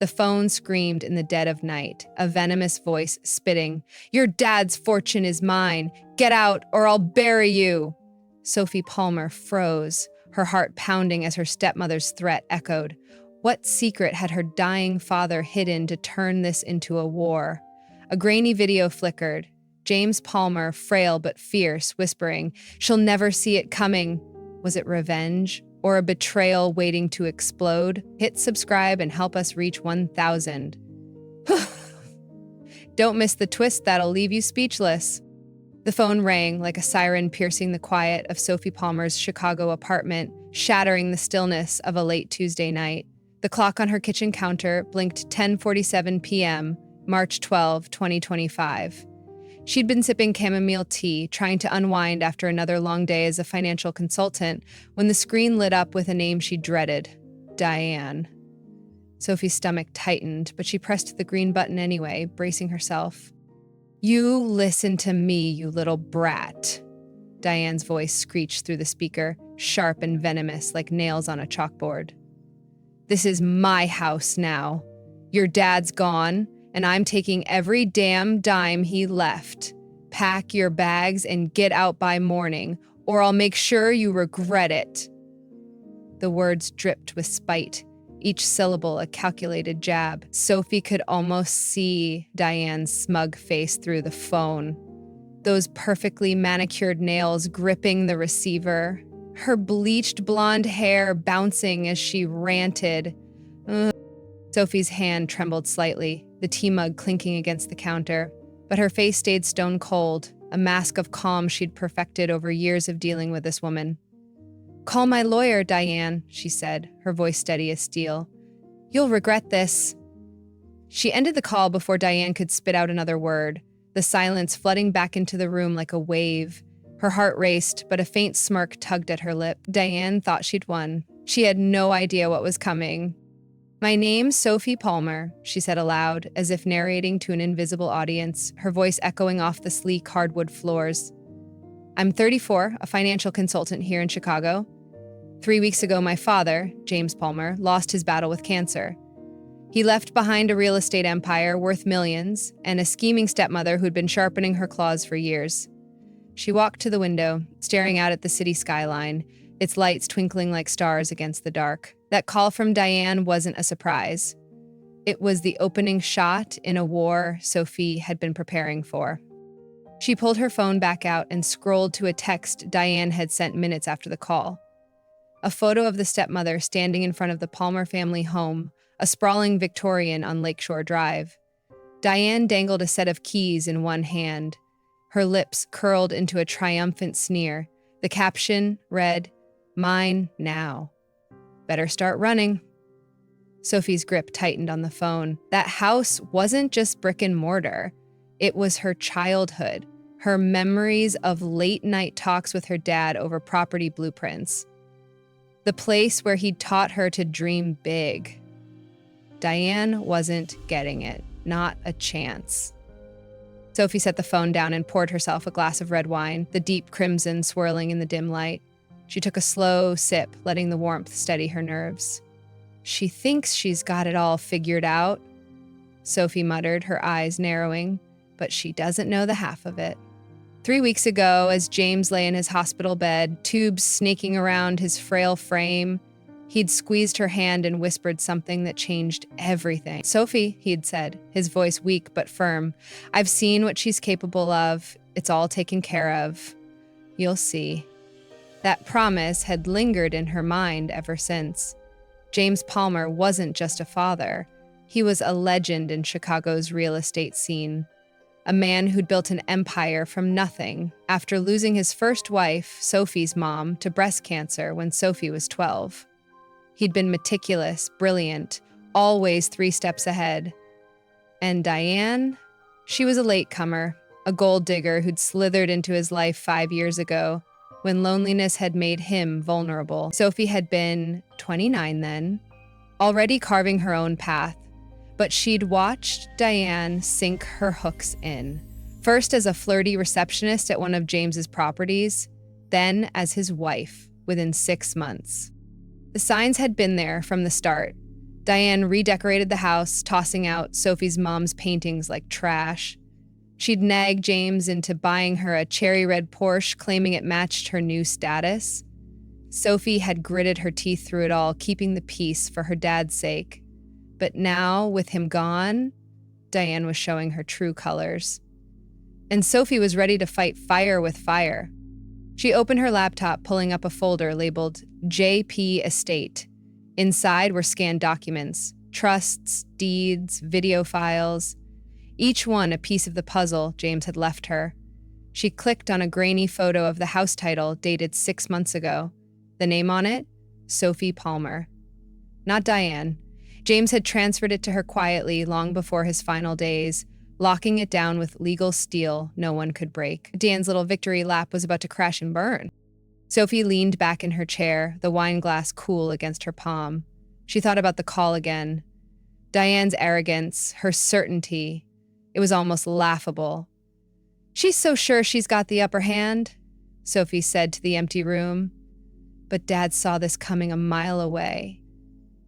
The phone screamed in the dead of night, a venomous voice spitting, "Your dad's fortune is mine. Get out or I'll bury you." Sophie Palmer froze, her heart pounding as her stepmother's threat echoed. What secret had her dying father hidden to turn this into a war? A grainy video flickered. James Palmer, frail but fierce, whispering, "She'll never see it coming." Was it revenge or a betrayal waiting to explode? Hit subscribe and help us reach 1,000. Don't miss the twist that'll leave you speechless. The phone rang like a siren, piercing the quiet of Sophie Palmer's Chicago apartment, shattering the stillness of a late Tuesday night. The clock on her kitchen counter blinked 10:47 p.m., March 12, 2025. She'd been sipping chamomile tea, trying to unwind after another long day as a financial consultant, when the screen lit up with a name she dreaded, Diane. Sophie's stomach tightened, but she pressed the green button anyway, bracing herself. "You listen to me, you little brat." Diane's voice screeched through the speaker, sharp and venomous like nails on a chalkboard. "This is my house now. Your dad's gone, and I'm taking every damn dime he left. Pack your bags and get out by morning, or I'll make sure you regret it." The words dripped with spite, each syllable a calculated jab. Sophie could almost see Diane's smug face through the phone. Those perfectly manicured nails gripping the receiver, her bleached blonde hair bouncing as she ranted. Sophie's hand trembled slightly, the tea mug clinking against the counter, but her face stayed stone cold, a mask of calm she'd perfected over years of dealing with this woman. "Call my lawyer, Diane," she said, her voice steady as steel. "You'll regret this." She ended the call before Diane could spit out another word, the silence flooding back into the room like a wave. Her heart raced, but a faint smirk tugged at her lip. Diane thought she'd won. She had no idea what was coming. "My name's Sophie Palmer," she said aloud, as if narrating to an invisible audience, her voice echoing off the sleek hardwood floors. "I'm 34, a financial consultant here in Chicago. 3 weeks ago, my father, James Palmer, lost his battle with cancer. He left behind a real estate empire worth millions and a scheming stepmother who'd been sharpening her claws for years." She walked to the window, staring out at the city skyline, its lights twinkling like stars against the dark. That call from Diane wasn't a surprise. It was the opening shot in a war Sophie had been preparing for. She pulled her phone back out and scrolled to a text Diane had sent minutes after the call. A photo of the stepmother standing in front of the Palmer family home, a sprawling Victorian on Lakeshore Drive. Diane dangled a set of keys in one hand. Her lips curled into a triumphant sneer. The caption read, "Mine now. Better start running." Sophie's grip tightened on the phone. That house wasn't just brick and mortar. It was her childhood, her memories of late-night talks with her dad over property blueprints. The place where he'd taught her to dream big. Diane wasn't getting it. Not a chance. Sophie set the phone down and poured herself a glass of red wine, the deep crimson swirling in the dim light. She took a slow sip, letting the warmth steady her nerves. "She thinks she's got it all figured out," Sophie muttered, her eyes narrowing, "but she doesn't know the half of it." 3 weeks ago, as James lay in his hospital bed, tubes snaking around his frail frame, he'd squeezed her hand and whispered something that changed everything. "Sophie," he'd said, his voice weak but firm, "I've seen what she's capable of. It's all taken care of. You'll see." That promise had lingered in her mind ever since. James Palmer wasn't just a father. He was a legend in Chicago's real estate scene. A man who'd built an empire from nothing after losing his first wife, Sophie's mom, to breast cancer when Sophie was 12. He'd been meticulous, brilliant, always 3 steps ahead. And Diane? She was a latecomer, a gold digger who'd slithered into his life 5 years ago, when loneliness had made him vulnerable. Sophie had been 29 then, already carving her own path, but she'd watched Diane sink her hooks in, first as a flirty receptionist at one of James's properties, then as his wife within 6 months. The signs had been there from the start. Diane redecorated the house, tossing out Sophie's mom's paintings like trash. She'd nagged James into buying her a cherry red Porsche, claiming it matched her new status. Sophie had gritted her teeth through it all, keeping the peace for her dad's sake. But now, with him gone, Diane was showing her true colors. And Sophie was ready to fight fire with fire. She opened her laptop, pulling up a folder labeled JP Estate. Inside were scanned documents, trusts, deeds, video files, each one a piece of the puzzle James had left her. She clicked on a grainy photo of the house title dated 6 months ago. The name on it? Sophie Palmer. Not Diane. James had transferred it to her quietly long before his final days, locking it down with legal steel no one could break. Diane's little victory lap was about to crash and burn. Sophie leaned back in her chair, the wine glass cool against her palm. She thought about the call again. Diane's arrogance, her certainty. It was almost laughable. "She's so sure she's got the upper hand," Sophie said to the empty room. But Dad saw this coming a mile away.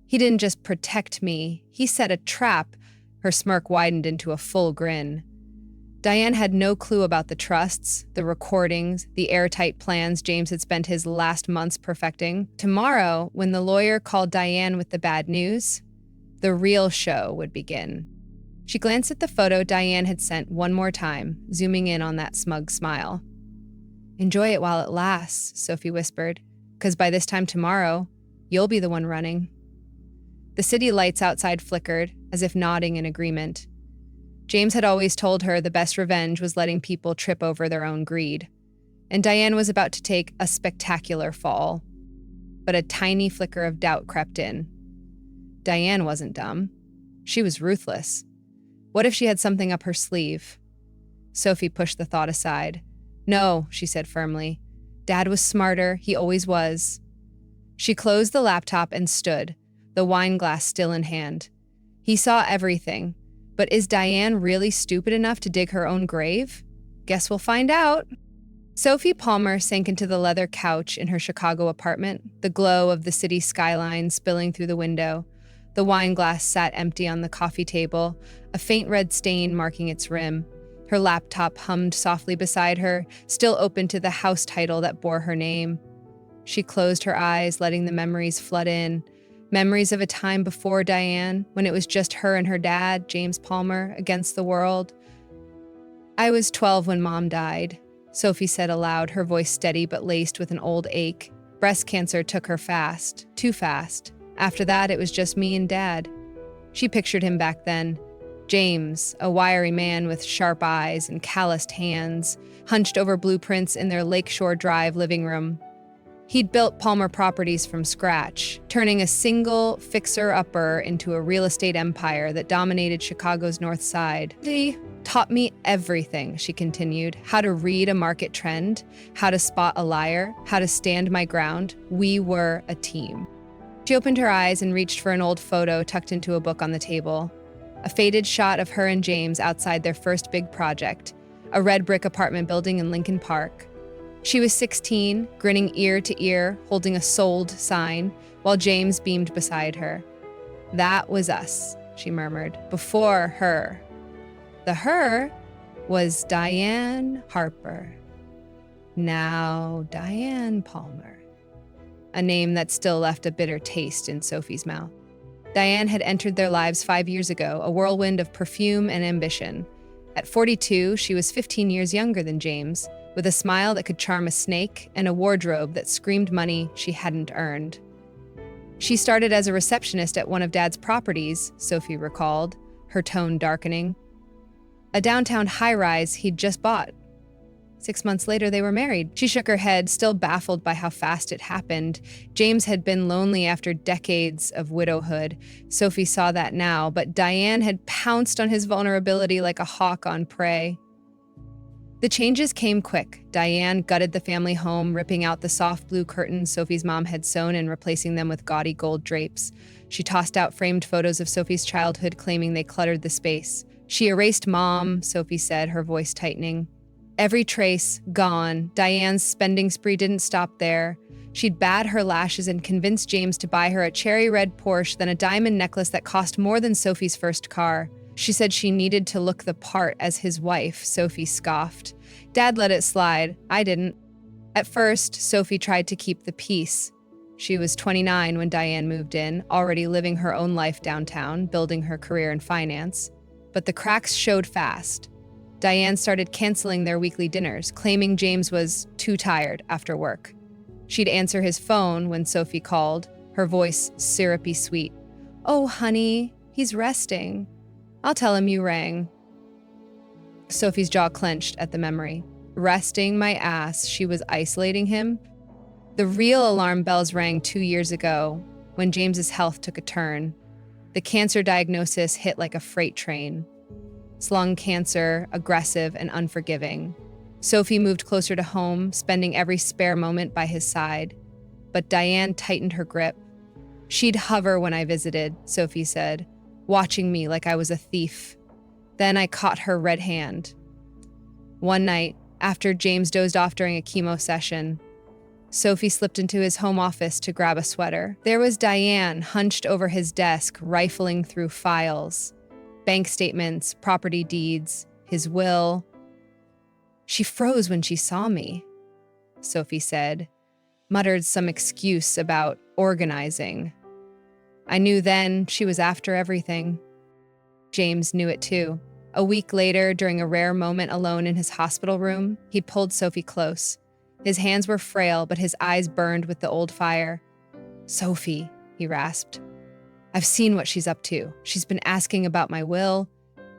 "He didn't just protect me, he set a trap." Her smirk widened into a full grin. Diane had no clue about the trusts, the recordings, the airtight plans James had spent his last months perfecting. Tomorrow, when the lawyer called Diane with the bad news, the real show would begin. She glanced at the photo Diane had sent one more time, zooming in on that smug smile. "Enjoy it while it lasts," Sophie whispered, "because by this time tomorrow, you'll be the one running." The city lights outside flickered, as if nodding in agreement. James had always told her the best revenge was letting people trip over their own greed. And Diane was about to take a spectacular fall. But a tiny flicker of doubt crept in. Diane wasn't dumb. She was ruthless. What if she had something up her sleeve? Sophie pushed the thought aside. "No," she said firmly. "Dad was smarter. He always was." She closed the laptop and stood, the wine glass still in hand. He saw everything. But is Diane really stupid enough to dig her own grave? Guess we'll find out. Sophie Palmer sank into the leather couch in her Chicago apartment, the glow of the city skyline spilling through the window. The wine glass sat empty on the coffee table, a faint red stain marking its rim. Her laptop hummed softly beside her, still open to the house title that bore her name. She closed her eyes, letting the memories flood in. Memories of a time before Diane, when it was just her and her dad, James Palmer, against the world. "I was 12 when Mom died," Sophie said aloud, her voice steady but laced with an old ache. "Breast cancer took her fast, too fast. After that, it was just me and Dad." She pictured him back then. James, a wiry man with sharp eyes and calloused hands, hunched over blueprints in their Lakeshore Drive living room. He'd built Palmer Properties from scratch, turning a single fixer-upper into a real estate empire that dominated Chicago's North Side. "He taught me everything," she continued. "How to read a market trend, how to spot a liar, how to stand my ground. We were a team." She opened her eyes and reached for an old photo tucked into a book on the table. A faded shot of her and James outside their first big project, a red brick apartment building in Lincoln Park. She was 16, grinning ear to ear, holding a sold sign, while James beamed beside her. "That was us," she murmured, "before her." The her was Diane Harper. Now Diane Palmer. A name that still left a bitter taste in Sophie's mouth. Diane had entered their lives 5 years ago, a whirlwind of perfume and ambition. At 42, she was 15 years younger than James, with a smile that could charm a snake and a wardrobe that screamed money she hadn't earned. She started as a receptionist at one of Dad's properties, Sophie recalled, her tone darkening. A downtown high-rise he'd just bought. 6 months later, they were married. She shook her head, still baffled by how fast it happened. James had been lonely after decades of widowhood. Sophie saw that now, but Diane had pounced on his vulnerability like a hawk on prey. The changes came quick. Diane gutted the family home, ripping out the soft blue curtains Sophie's mom had sewn and replacing them with gaudy gold drapes. She tossed out framed photos of Sophie's childhood, claiming they cluttered the space. She erased Mom, Sophie said, her voice tightening. Every trace gone. Diane's spending spree didn't stop there. She'd bat her lashes and convince James to buy her a cherry red Porsche, then a diamond necklace that cost more than Sophie's first car. She said she needed to look the part as his wife, Sophie scoffed. Dad let it slide. I didn't. At first, Sophie tried to keep the peace. She was 29 when Diane moved in, already living her own life downtown, building her career in finance. But the cracks showed fast. Diane started canceling their weekly dinners, claiming James was too tired after work. She'd answer his phone when Sophie called, her voice syrupy sweet. "Oh, honey, he's resting. I'll tell him you rang." Sophie's jaw clenched at the memory. Resting my ass, she was isolating him. The real alarm bells rang 2 years ago, when James's health took a turn. The cancer diagnosis hit like a freight train. It's lung cancer, aggressive and unforgiving. Sophie moved closer to home, spending every spare moment by his side. But Diane tightened her grip. She'd hover when I visited, Sophie said, watching me like I was a thief. Then I caught her red hand. One night, after James dozed off during a chemo session, Sophie slipped into his home office to grab a sweater. There was Diane hunched over his desk, rifling through files. Bank statements, property deeds, his will. She froze when she saw me, Sophie said, muttered some excuse about organizing. I knew then she was after everything. James knew it too. A week later, during a rare moment alone in his hospital room, he pulled Sophie close. His hands were frail, but his eyes burned with the old fire. "Sophie," he rasped. "I've seen what she's up to. She's been asking about my will,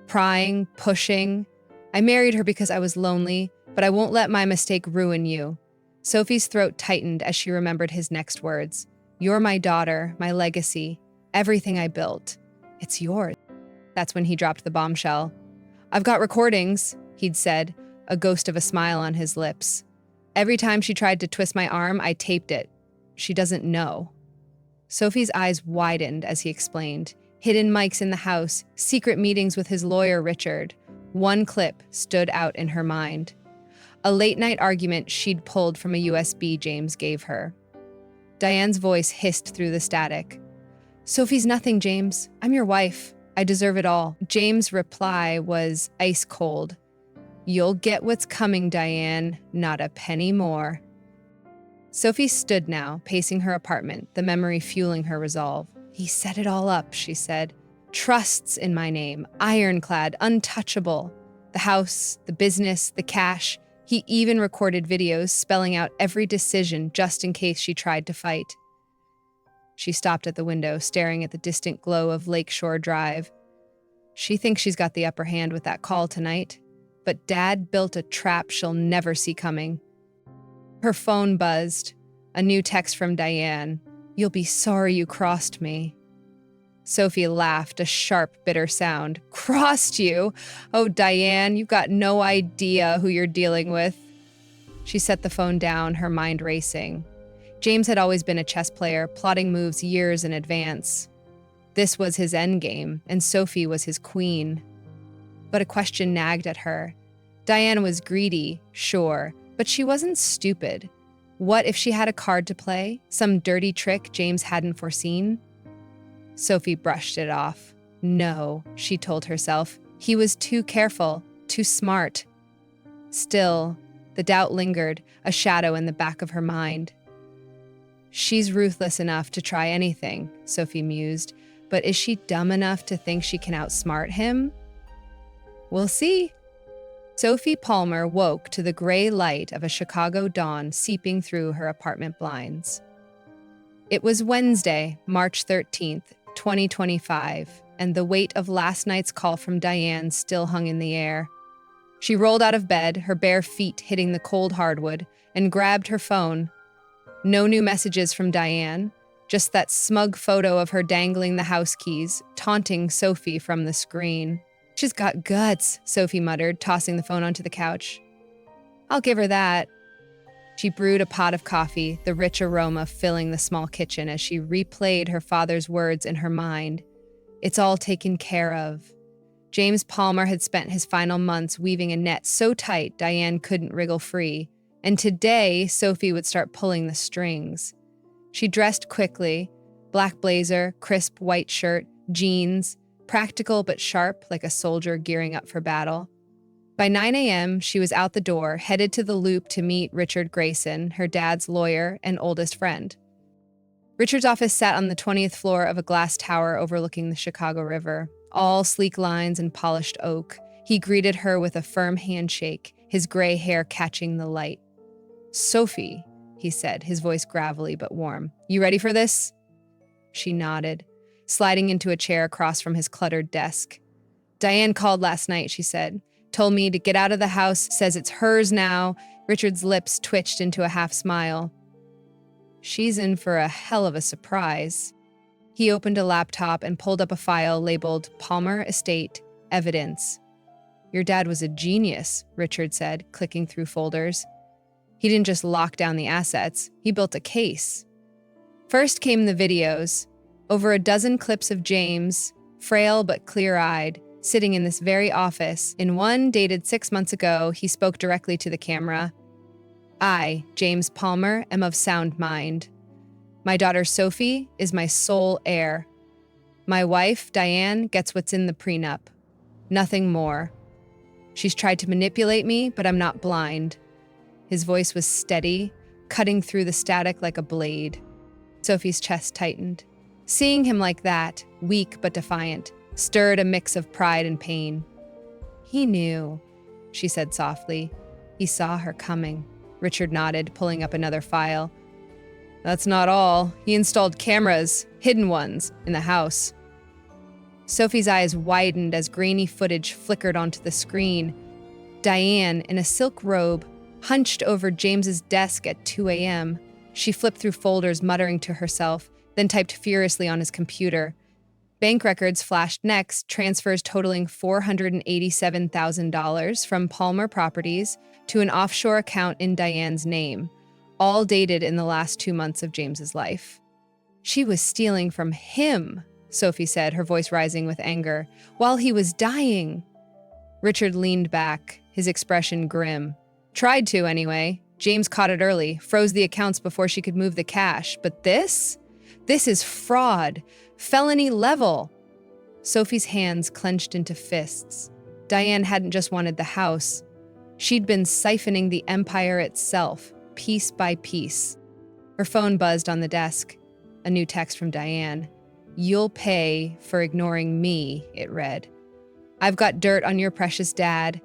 prying, pushing. I married her because I was lonely, but I won't let my mistake ruin you." Sophie's throat tightened as she remembered his next words. "You're my daughter, my legacy, everything I built. It's yours." That's when he dropped the bombshell. "I've got recordings," he'd said, a ghost of a smile on his lips. "Every time she tried to twist my arm, I taped it. She doesn't know." Sophie's eyes widened as he explained. Hidden mics in the house, secret meetings with his lawyer, Richard. One clip stood out in her mind. A late-night argument she'd pulled from a USB James gave her. Diane's voice hissed through the static. "Sophie's nothing, James. I'm your wife. I deserve it all." James' reply was ice cold. "You'll get what's coming, Diane. Not a penny more." Sophie stood now, pacing her apartment, the memory fueling her resolve. "He set it all up," she said. "Trusts in my name, ironclad, untouchable. The house, the business, the cash. He even recorded videos spelling out every decision just in case she tried to fight." She stopped at the window, staring at the distant glow of Lakeshore Drive. She thinks she's got the upper hand with that call tonight, but Dad built a trap she'll never see coming. Her phone buzzed. A new text from Diane. "You'll be sorry you crossed me." Sophie laughed, a sharp, bitter sound. "Crossed you? Oh, Diane, you've got no idea who you're dealing with." She set the phone down, her mind racing. James had always been a chess player, plotting moves years in advance. This was his endgame, and Sophie was his queen. But a question nagged at her. Diane was greedy, sure, but she wasn't stupid. What if she had a card to play? Some dirty trick James hadn't foreseen? Sophie brushed it off. No, she told herself. He was too careful, too smart. Still, the doubt lingered, a shadow in the back of her mind. She's ruthless enough to try anything, Sophie mused, but is she dumb enough to think she can outsmart him? We'll see. Sophie Palmer woke to the gray light of a Chicago dawn seeping through her apartment blinds. It was Wednesday, March 13th, 2025, and the weight of last night's call from Diane still hung in the air. She rolled out of bed, her bare feet hitting the cold hardwood, and grabbed her phone. No new messages from Diane, just that smug photo of her dangling the house keys, taunting Sophie from the screen. "She's got guts," Sophie muttered, tossing the phone onto the couch. "I'll give her that." She brewed a pot of coffee, the rich aroma filling the small kitchen as she replayed her father's words in her mind. It's all taken care of. James Palmer had spent his final months weaving a net so tight Diane couldn't wriggle free. And today, Sophie would start pulling the strings. She dressed quickly, black blazer, crisp white shirt, jeans, practical but sharp like a soldier gearing up for battle. By 9 a.m., she was out the door, headed to the Loop to meet Richard Grayson, her dad's lawyer and oldest friend. Richard's office sat on the 20th floor of a glass tower overlooking the Chicago River, all sleek lines and polished oak. He greeted her with a firm handshake, his gray hair catching the light. "Sophie," he said, his voice gravelly but warm. "You ready for this?" She nodded, sliding into a chair across from his cluttered desk. "Diane called last night," she said. "Told me to get out of the house, says it's hers now." Richard's lips twitched into a half smile. "She's in for a hell of a surprise." He opened a laptop and pulled up a file labeled Palmer Estate Evidence. "Your dad was a genius," Richard said, clicking through folders. "He didn't just lock down the assets, he built a case." First came the videos, over a dozen clips of James, frail but clear-eyed, sitting in this very office. In one dated 6 months ago, he spoke directly to the camera. "I, James Palmer, am of sound mind. My daughter Sophie is my sole heir. My wife, Diane, gets what's in the prenup. Nothing more. She's tried to manipulate me, but I'm not blind." His voice was steady, cutting through the static like a blade. Sophie's chest tightened. Seeing him like that, weak but defiant, stirred a mix of pride and pain. "He knew," she said softly. "He saw her coming." Richard nodded, pulling up another file. "That's not all. He installed cameras, hidden ones, in the house." Sophie's eyes widened as grainy footage flickered onto the screen. Diane, in a silk robe, hunched over James's desk at 2 a.m. She flipped through folders, muttering to herself, then typed furiously on his computer. Bank records flashed next, transfers totaling $487,000 from Palmer Properties to an offshore account in Diane's name, all dated in the last 2 months of James's life. "She was stealing from him," Sophie said, her voice rising with anger, "while he was dying." Richard leaned back, his expression grim. "Tried to, anyway. James caught it early, froze the accounts before she could move the cash. But this is fraud. Felony level." Sophie's hands clenched into fists. Diane hadn't just wanted the house. She'd been siphoning the empire itself, piece by piece. Her phone buzzed on the desk. A new text from Diane. "You'll pay for ignoring me," it read. "I've got dirt on your precious dad.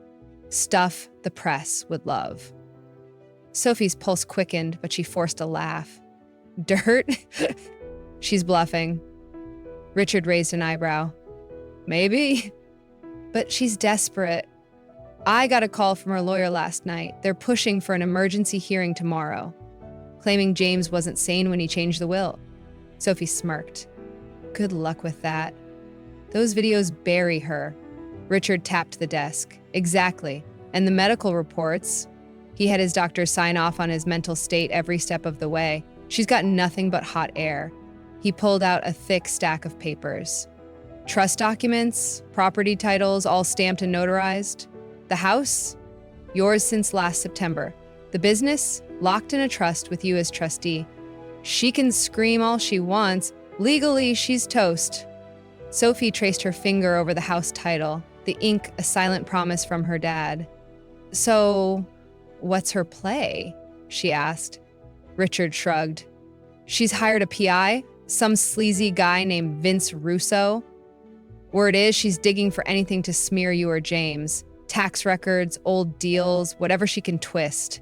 Stuff the press would love." Sophie's pulse quickened, but she forced a laugh. "Dirt?" "She's bluffing." Richard raised an eyebrow. "Maybe. But she's desperate. I got a call from her lawyer last night. They're pushing for an emergency hearing tomorrow, claiming James wasn't sane when he changed the will." Sophie smirked. "Good luck with that. Those videos bury her." Richard tapped the desk. "Exactly. And the medical reports." He had his doctor sign off on his mental state every step of the way. "She's got nothing but hot air." He pulled out a thick stack of papers. "Trust documents, property titles, all stamped and notarized. The house? Yours since last September. The business? Locked in a trust with you as trustee. She can scream all she wants. Legally, she's toast." Sophie traced her finger over the house title, the ink a silent promise from her dad. "So, what's her play?" she asked. Richard shrugged. "She's hired a PI, some sleazy guy named Vince Russo. Word is she's digging for anything to smear you or James. Tax records, old deals, whatever she can twist."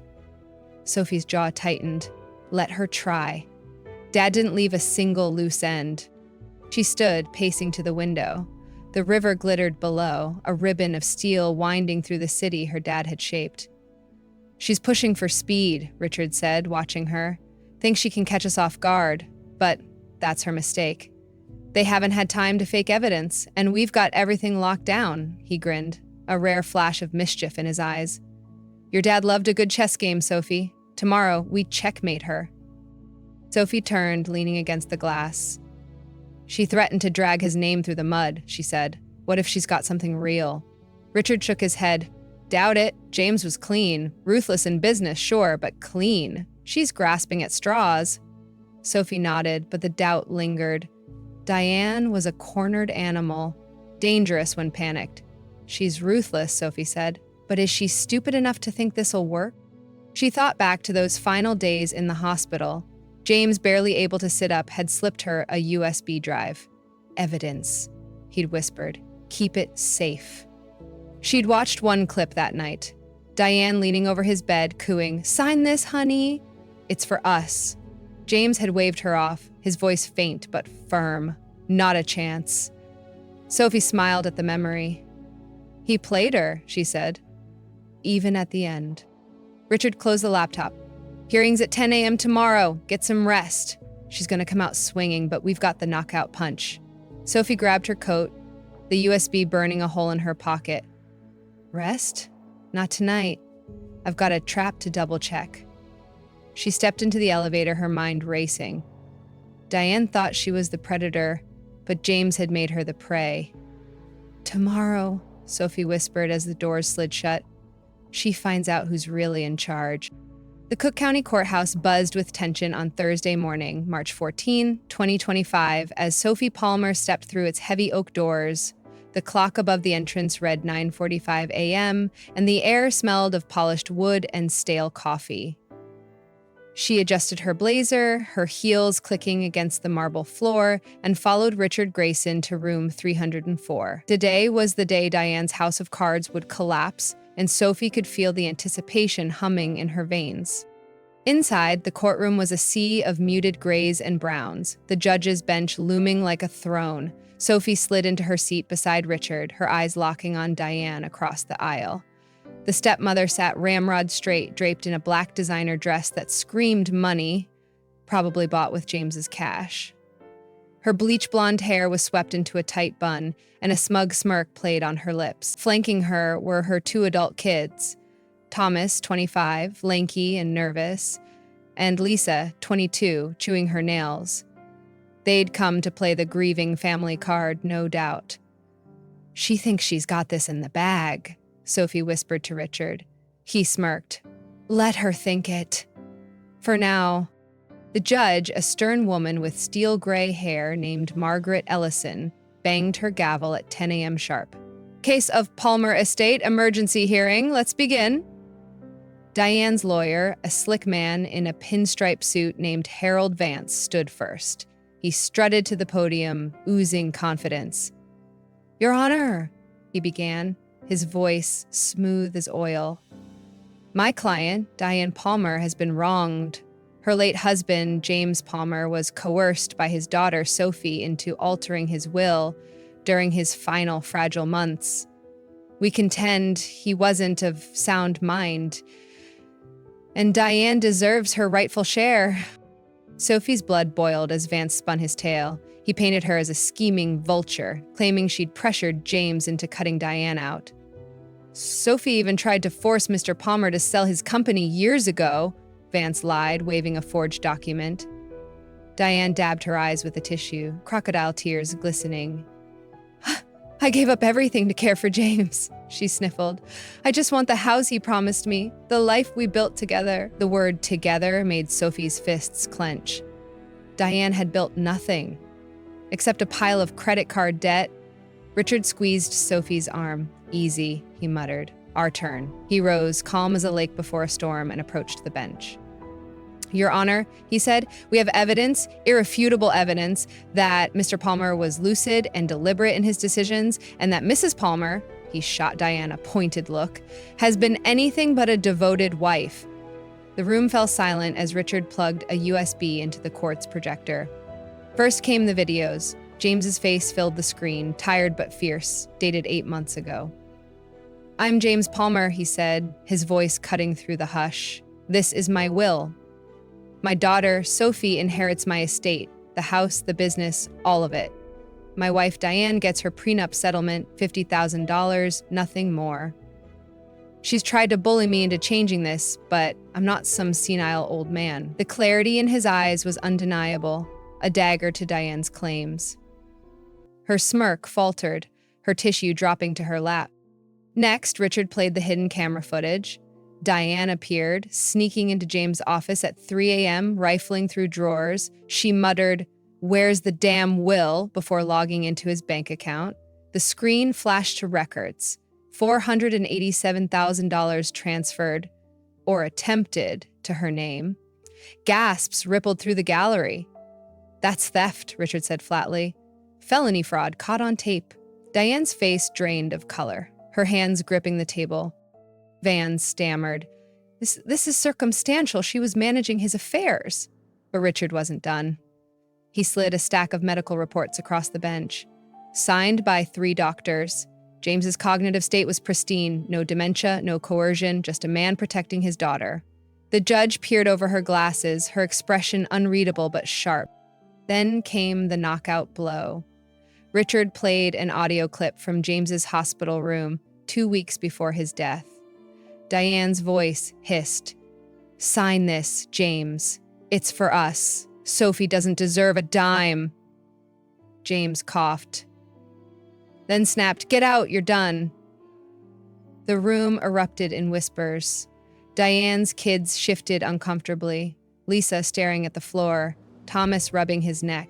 Sophie's jaw tightened. Let her try. Dad didn't leave a single loose end. She stood, pacing to the window. The river glittered below, a ribbon of steel winding through the city her dad had shaped. "She's pushing for speed," Richard said, watching her. "Thinks she can catch us off guard, but that's her mistake. They haven't had time to fake evidence, and we've got everything locked down," he grinned, a rare flash of mischief in his eyes. "Your dad loved a good chess game, Sophie. Tomorrow, we checkmate her." Sophie turned, leaning against the glass. "She threatened to drag his name through the mud," she said. "What if she's got something real?" Richard shook his head. Doubt it. James was clean. Ruthless in business, sure, but clean. She's grasping at straws. Sophie nodded, but the doubt lingered. Diane was a cornered animal, dangerous when panicked. She's ruthless, Sophie said, but is she stupid enough to think this'll work? She thought back to those final days in the hospital. James, barely able to sit up, had slipped her a USB drive. Evidence, he'd whispered. Keep it safe. She'd watched one clip that night. Diane leaning over his bed, cooing, "Sign this, honey." "It's for us." James had waved her off, his voice faint but firm. Not a chance. Sophie smiled at the memory. "He played her," she said. Even at the end. Richard closed the laptop. "Hearings at 10 a.m. tomorrow. Get some rest." She's going to come out swinging, but we've got the knockout punch. Sophie grabbed her coat, the USB burning a hole in her pocket. "Rest? Not tonight. I've got a trap to double-check." She stepped into the elevator, her mind racing. Diane thought she was the predator, but James had made her the prey. "Tomorrow," Sophie whispered as the doors slid shut. She finds out who's really in charge. The Cook County Courthouse buzzed with tension on Thursday morning, March 14, 2025, as Sophie Palmer stepped through its heavy oak doors. The clock above the entrance read 9:45 a.m., and the air smelled of polished wood and stale coffee. She adjusted her blazer, her heels clicking against the marble floor, and followed Richard Grayson to room 304. Today was the day Diane's house of cards would collapse, and Sophie could feel the anticipation humming in her veins. Inside, the courtroom was a sea of muted grays and browns, the judge's bench looming like a throne. Sophie slid into her seat beside Richard, her eyes locking on Diane across the aisle. The stepmother sat ramrod straight, draped in a black designer dress that screamed money, probably bought with James's cash. Her bleach blonde hair was swept into a tight bun, and a smug smirk played on her lips. Flanking her were her two adult kids, Thomas, 25, lanky and nervous, and Lisa, 22, chewing her nails. They'd come to play the grieving family card, no doubt. "She thinks she's got this in the bag," Sophie whispered to Richard. He smirked. "Let her think it." For now. The judge, a stern woman with steel gray hair named Margaret Ellison, banged her gavel at 10 a.m. sharp. "Case of Palmer Estate, emergency hearing. Let's begin." Diane's lawyer, a slick man in a pinstripe suit named Harold Vance, stood first. He strutted to the podium, oozing confidence. "Your Honor," he began, his voice smooth as oil. "My client, Diane Palmer, has been wronged. Her late husband, James Palmer, was coerced by his daughter, Sophie, into altering his will during his final fragile months. We contend he wasn't of sound mind, and Diane deserves her rightful share." Sophie's blood boiled as Vance spun his tale. He painted her as a scheming vulture, claiming she'd pressured James into cutting Diane out. "Sophie even tried to force Mr. Palmer to sell his company years ago," Vance lied, waving a forged document. Diane dabbed her eyes with a tissue, crocodile tears glistening. "I gave up everything to care for James," she sniffled. "I just want the house he promised me, the life we built together." The word "together" made Sophie's fists clench. Diane had built nothing, except a pile of credit card debt. Richard squeezed Sophie's arm. "Easy," he muttered. "Our turn." He rose, calm as a lake before a storm, and approached the bench. "Your Honor," he said, "we have evidence, irrefutable evidence, that Mr. Palmer was lucid and deliberate in his decisions, and that Mrs. Palmer," he shot Diane a pointed look, "has been anything but a devoted wife." The room fell silent as Richard plugged a USB into the court's projector. First came the videos. James's face filled the screen, tired but fierce, dated 8 months ago. "I'm James Palmer," he said, his voice cutting through the hush. "This is my will. My daughter, Sophie, inherits my estate, the house, the business, all of it. My wife, Diane, gets her prenup settlement, $50,000, nothing more. She's tried to bully me into changing this, but I'm not some senile old man." The clarity in his eyes was undeniable, a dagger to Diane's claims. Her smirk faltered, her tissue dropping to her lap. Next, Richard played the hidden camera footage. Diane appeared, sneaking into James' office at 3 a.m., rifling through drawers. She muttered, "Where's the damn will?" before logging into his bank account. The screen flashed to records. $487,000 transferred, or attempted, to her name. Gasps rippled through the gallery. "That's theft," Richard said flatly. "Felony fraud caught on tape." Diane's face drained of color, her hands gripping the table. Vance stammered, This is circumstantial. She was managing his affairs." But Richard wasn't done. He slid a stack of medical reports across the bench. Signed by 3 doctors. James's cognitive state was pristine. No dementia, no coercion, just a man protecting his daughter. The judge peered over her glasses, her expression unreadable but sharp. Then came the knockout blow. Richard played an audio clip from James's hospital room 2 weeks before his death. Diane's voice hissed, "Sign this, James. It's for us. Sophie doesn't deserve a dime." James coughed, then snapped, "Get out, you're done." The room erupted in whispers. Diane's kids shifted uncomfortably, Lisa staring at the floor, Thomas rubbing his neck.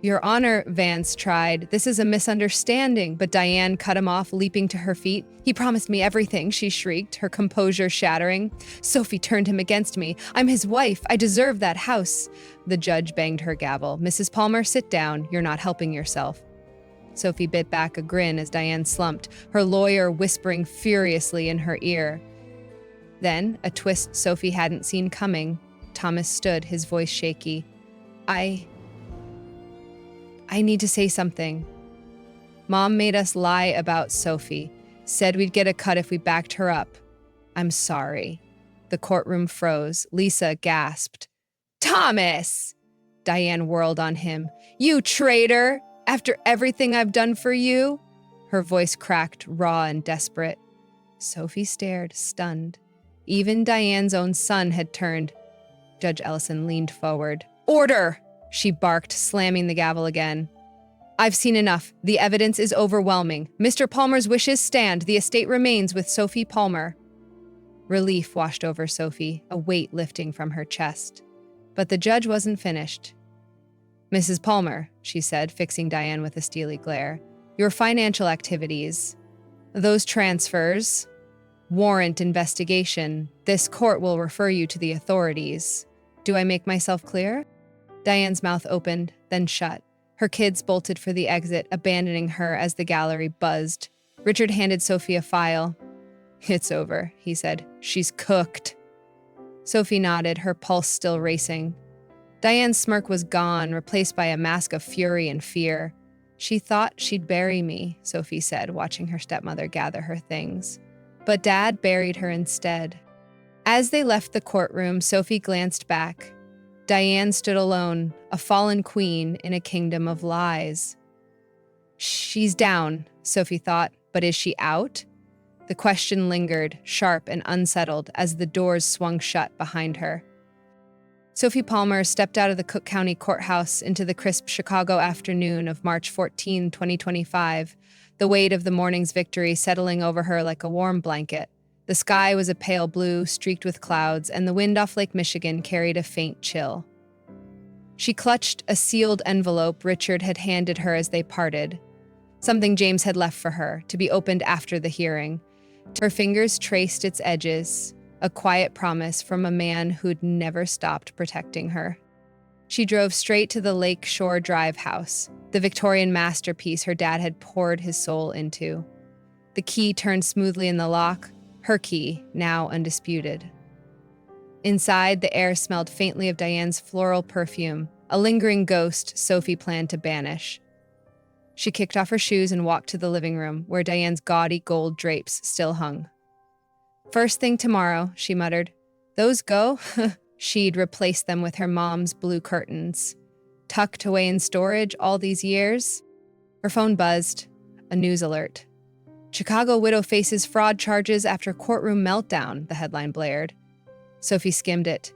"Your Honor," Vance tried, "this is a misunderstanding," but Diane cut him off, leaping to her feet. "He promised me everything," she shrieked, her composure shattering. "Sophie turned him against me. I'm his wife. I deserve that house." The judge banged her gavel. "Mrs. Palmer, sit down. You're not helping yourself." Sophie bit back a grin as Diane slumped, her lawyer whispering furiously in her ear. Then, a twist Sophie hadn't seen coming, Thomas stood, his voice shaky. I need to say something. Mom made us lie about Sophie, said we'd get a cut if we backed her up. I'm sorry." The courtroom froze. Lisa gasped. "Thomas!" Diane whirled on him. "You traitor! After everything I've done for you?" Her voice cracked, raw and desperate. Sophie stared, stunned. Even Diane's own son had turned. Judge Ellison leaned forward. "Order!" she barked, slamming the gavel again. "I've seen enough. The evidence is overwhelming. Mr. Palmer's wishes stand. The estate remains with Sophie Palmer." Relief washed over Sophie, a weight lifting from her chest. But the judge wasn't finished. "Mrs. Palmer," she said, fixing Diane with a steely glare, "your financial activities, those transfers, warrant investigation. This court will refer you to the authorities. Do I make myself clear?" Diane's mouth opened, then shut. Her kids bolted for the exit, abandoning her as the gallery buzzed. Richard handed Sophie a file. "It's over," he said. "She's cooked." Sophie nodded, her pulse still racing. Diane's smirk was gone, replaced by a mask of fury and fear. "She thought she'd bury me," Sophie said, watching her stepmother gather her things. But Dad buried her instead. As they left the courtroom, Sophie glanced back. Diane stood alone, a fallen queen in a kingdom of lies. She's down, Sophie thought, but is she out? The question lingered, sharp and unsettled, as the doors swung shut behind her. Sophie Palmer stepped out of the Cook County Courthouse into the crisp Chicago afternoon of March 14, 2025, the weight of the morning's victory settling over her like a warm blanket. The sky was a pale blue, streaked with clouds, and the wind off Lake Michigan carried a faint chill. She clutched a sealed envelope Richard had handed her as they parted, something James had left for her, to be opened after the hearing. Her fingers traced its edges, a quiet promise from a man who'd never stopped protecting her. She drove straight to the Lake Shore Drive house, the Victorian masterpiece her dad had poured his soul into. The key turned smoothly in the lock, her key, now undisputed. Inside, the air smelled faintly of Diane's floral perfume, a lingering ghost Sophie planned to banish. She kicked off her shoes and walked to the living room, where Diane's gaudy gold drapes still hung. "First thing tomorrow," she muttered. "Those go?" She'd replaced them with her mom's blue curtains. Tucked away in storage all these years? Her phone buzzed. A news alert. "Chicago widow faces fraud charges after courtroom meltdown," the headline blared. Sophie skimmed it.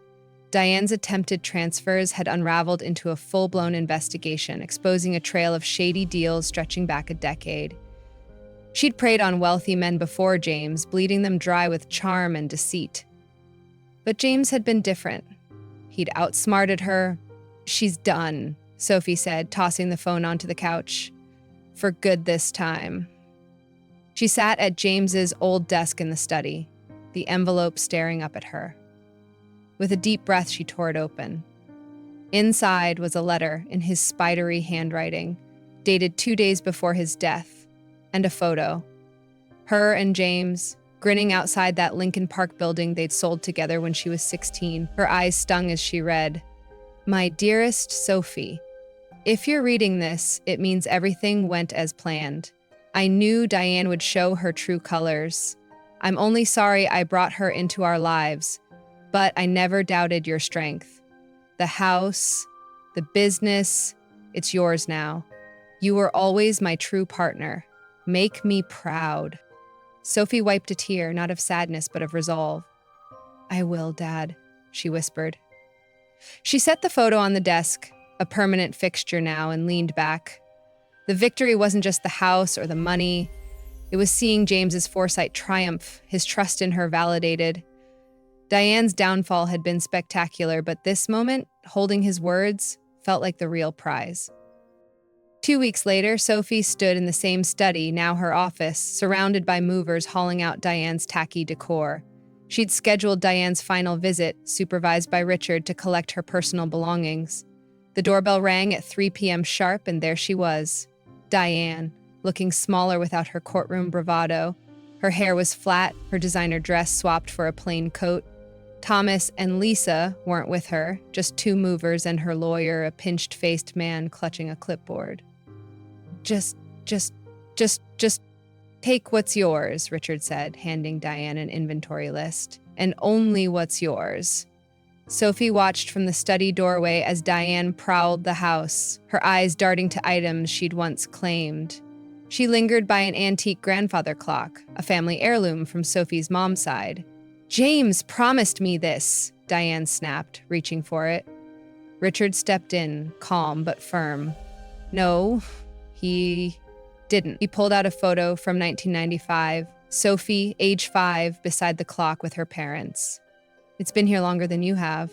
Diane's attempted transfers had unraveled into a full-blown investigation, exposing a trail of shady deals stretching back a decade. She'd preyed on wealthy men before James, bleeding them dry with charm and deceit. But James had been different. He'd outsmarted her. "She's done," Sophie said, tossing the phone onto the couch. "For good this time." She sat at James's old desk in the study, the envelope staring up at her. With a deep breath, she tore it open. Inside was a letter in his spidery handwriting, dated 2 days before his death, and a photo. Her and James, grinning outside that Lincoln Park building they'd sold together when she was 16. Her eyes stung as she read, "My dearest Sophie, if you're reading this, it means everything went as planned. I knew Diane would show her true colors. I'm only sorry I brought her into our lives, but I never doubted your strength. The house, the business, it's yours now. You were always my true partner. Make me proud." Sophie wiped a tear, not of sadness, but of resolve. "I will, Dad," she whispered. She set the photo on the desk, a permanent fixture now, and leaned back. The victory wasn't just the house or the money. It was seeing James's foresight triumph, his trust in her validated. Diane's downfall had been spectacular, but this moment, holding his words, felt like the real prize. 2 weeks later, Sophie stood in the same study, now her office, surrounded by movers hauling out Diane's tacky decor. She'd scheduled Diane's final visit, supervised by Richard, to collect her personal belongings. The doorbell rang at 3 p.m. sharp, and there she was. Diane, looking smaller without her courtroom bravado. Her hair was flat, her designer dress swapped for a plain coat. Thomas and Lisa weren't with her, just 2 movers and her lawyer, a pinched-faced man clutching a clipboard. Just take what's yours," Richard said, handing Diane an inventory list. "And only what's yours." Sophie watched from the study doorway as Diane prowled the house, her eyes darting to items she'd once claimed. She lingered by an antique grandfather clock, a family heirloom from Sophie's mom's side. "James promised me this," Diane snapped, reaching for it. Richard stepped in, calm but firm. "No, he didn't." He pulled out a photo from 1995, Sophie, age 5, beside the clock with her parents. "It's been here longer than you have."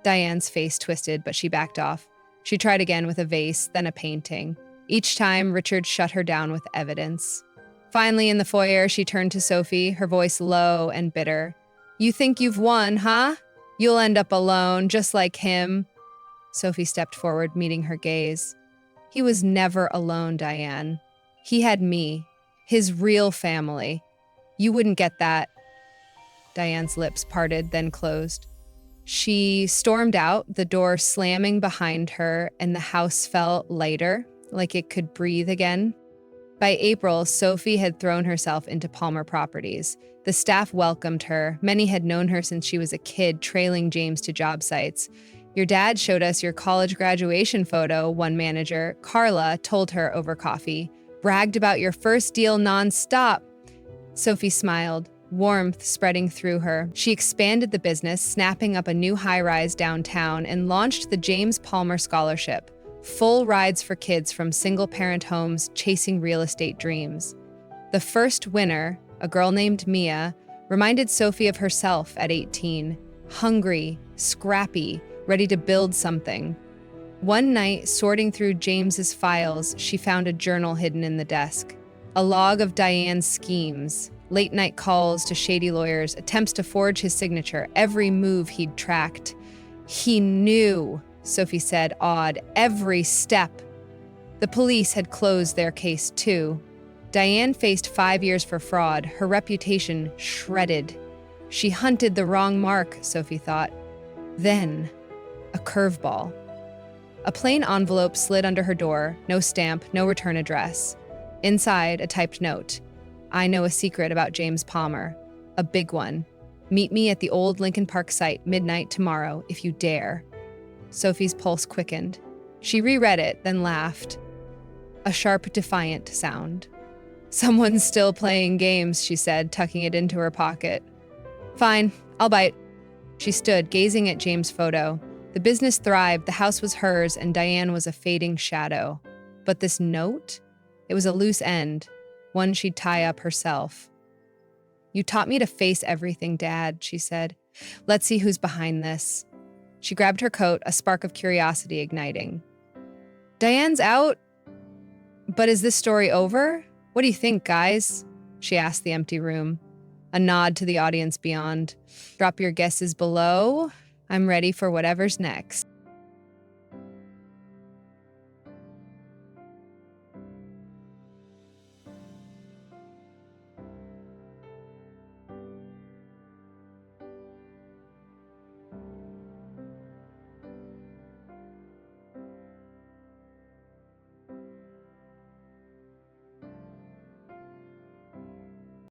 Diane's face twisted, but she backed off. She tried again with a vase, then a painting. Each time, Richard shut her down with evidence. Finally, in the foyer, she turned to Sophie, her voice low and bitter. "You think you've won, huh? You'll end up alone, just like him." Sophie stepped forward, meeting her gaze. "He was never alone, Diane. He had me, his real family. You wouldn't get that." Diane's lips parted, then closed. She stormed out, the door slamming behind her, and the house felt lighter, like it could breathe again. By April, Sophie had thrown herself into Palmer Properties. The staff welcomed her. Many had known her since she was a kid, trailing James to job sites. "Your dad showed us your college graduation photo," one manager, Carla, told her over coffee. "Bragged about your first deal nonstop." Sophie smiled, warmth spreading through her. She expanded the business, snapping up a new high-rise downtown, and launched the James Palmer Scholarship. Full rides for kids from single-parent homes chasing real estate dreams. The first winner, a girl named Mia, reminded Sophie of herself at 18. Hungry, scrappy, ready to build something. One night, sorting through James's files, she found a journal hidden in the desk. A log of Diane's schemes, late-night calls to shady lawyers, attempts to forge his signature, every move he'd tracked. "He knew," Sophie said, awed, "every step." The police had closed their case, too. Diane faced 5 years for fraud, her reputation shredded. She hunted the wrong mark, Sophie thought. Then, a curveball. A plain envelope slid under her door, no stamp, no return address. Inside, a typed note. "I know a secret about James Palmer. A big one. Meet me at the old Lincoln Park site midnight tomorrow, if you dare." Sophie's pulse quickened. She reread it, then laughed. A sharp, defiant sound. "Someone's still playing games," she said, tucking it into her pocket. "Fine, I'll bite." She stood, gazing at James' photo. The business thrived, the house was hers, and Diane was a fading shadow. But this note? It was a loose end. one she'd tie up herself. "You taught me to face everything, Dad," she said. "Let's see who's behind this." She grabbed her coat, a spark of curiosity igniting. "Diane's out? But is this story over? What do you think, guys?" she asked the empty room. A nod to the audience beyond. "Drop your guesses below. I'm ready for whatever's next."